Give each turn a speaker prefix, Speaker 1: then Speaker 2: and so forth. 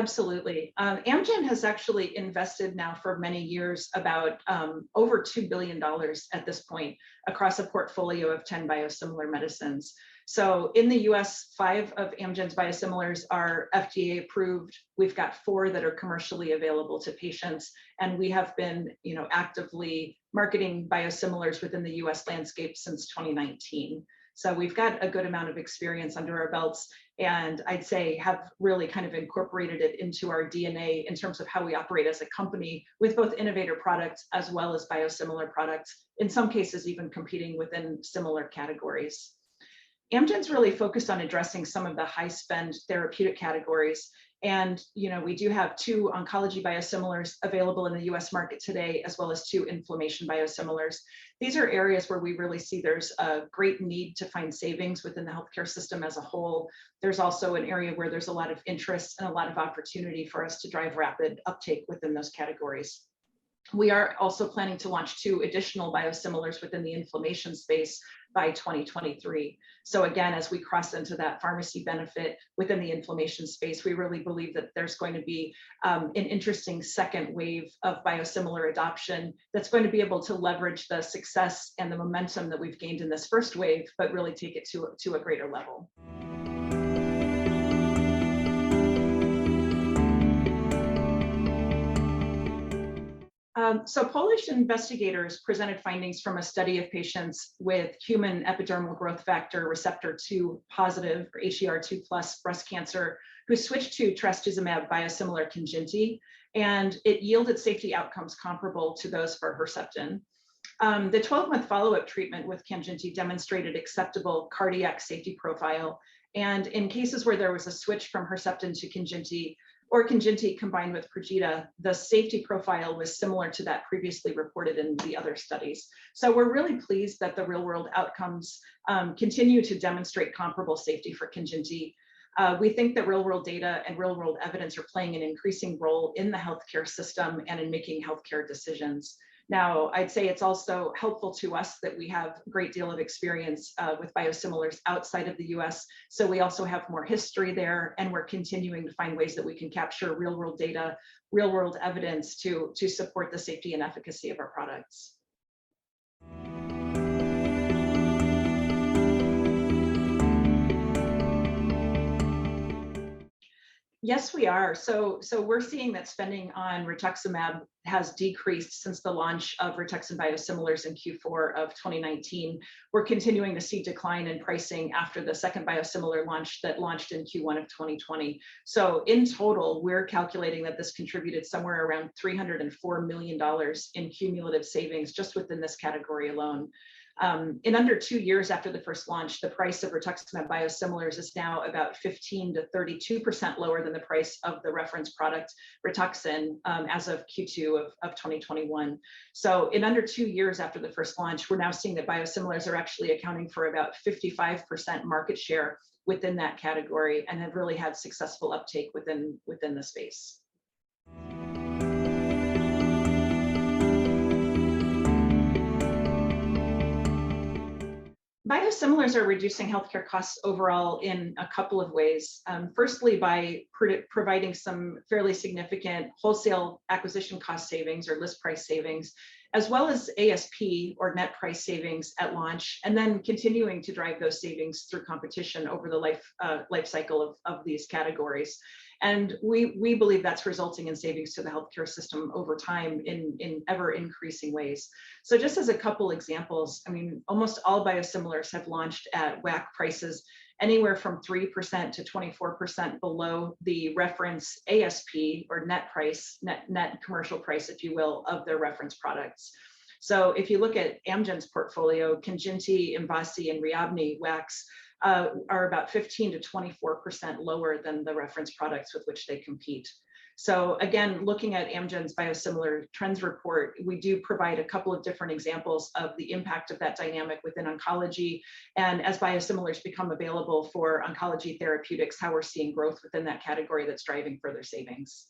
Speaker 1: Absolutely. Amgen has actually invested now for many years about over $2 billion at this point across a portfolio of 10 biosimilar medicines. So in the US, 5 of Amgen's biosimilars are FDA approved. We've got 4 that are commercially available to patients. And we have been, actively marketing biosimilars within the US landscape since 2019. So we've got a good amount of experience under our belts, and I'd say have really kind of incorporated it into our DNA in terms of how we operate as a company with both innovator products as well as biosimilar products, in some cases even competing within similar categories. Amgen's really focused on addressing some of the high spend therapeutic categories. And, we do have 2 oncology biosimilars available in the US market today, as well as 2 inflammation biosimilars. These are areas where we really see there's a great need to find savings within the healthcare system as a whole. There's also an area where there's a lot of interest and a lot of opportunity for us to drive rapid uptake within those categories. We are also planning to launch 2 additional biosimilars within the inflammation space by 2023. So again, as we cross into that pharmacy benefit within the inflammation space, we really believe that there's going to be an interesting second wave of biosimilar adoption that's going to be able to leverage the success and the momentum that we've gained in this first wave, but really take it to a greater level. So Polish investigators presented findings from a study of patients with human epidermal growth factor receptor 2 positive or HER2 plus breast cancer who switched to trastuzumab biosimilar Kanjinti, and it yielded safety outcomes comparable to those for Herceptin. The 12-month follow-up treatment with Kanjinti demonstrated acceptable cardiac safety profile, and in cases where there was a switch from Herceptin to Kanjinti, or Kanjinti combined with Perjeta, the safety profile was similar to that previously reported in the other studies. So we're really pleased that the real-world outcomes continue to demonstrate comparable safety for Kanjinti. We think that real-world data and real-world evidence are playing an increasing role in the healthcare system and in making healthcare decisions. Now, I'd say it's also helpful to us that we have a great deal of experience with biosimilars outside of the US. So we also have more history there, and we're continuing to find ways that we can capture real-world data, real-world evidence to support the safety and efficacy of our products. Yes, we are. So we're seeing that spending on rituximab has decreased since the launch of Rituxan biosimilars in Q4 of 2019. We're continuing to see decline in pricing after the second biosimilar launch that launched in Q1 of 2020. So in total, we're calculating that this contributed somewhere around $304 million in cumulative savings just within this category alone. In under 2 years after the first launch, the price of rituximab biosimilars is now about 15 to 32% lower than the price of the reference product Rituxan as of Q2 of 2021. So in under 2 years after the first launch, we're now seeing that biosimilars are actually accounting for about 55% market share within that category and have really had successful uptake within the space. Biosimilars are reducing healthcare costs overall in a couple of ways. Firstly, by providing some fairly significant wholesale acquisition cost savings or list price savings, as well as ASP or net price savings at launch, and then continuing to drive those savings through competition over the life cycle of these categories. And we believe that's resulting in savings to the healthcare system over time in ever increasing ways. So just as a couple examples, I mean, almost all biosimilars have launched at WAC prices anywhere from 3% to 24% below the reference ASP or net price, net commercial price, if you will, of their reference products. So if you look at Amgen's portfolio, Kanjinti, Mvasi, and Riabni WACs are about 15 to 24% lower than the reference products with which they compete. So again, looking at Amgen's biosimilar trends report, we do provide a couple of different examples of the impact of that dynamic within oncology. And as biosimilars become available for oncology therapeutics, how we're seeing growth within that category that's driving further savings.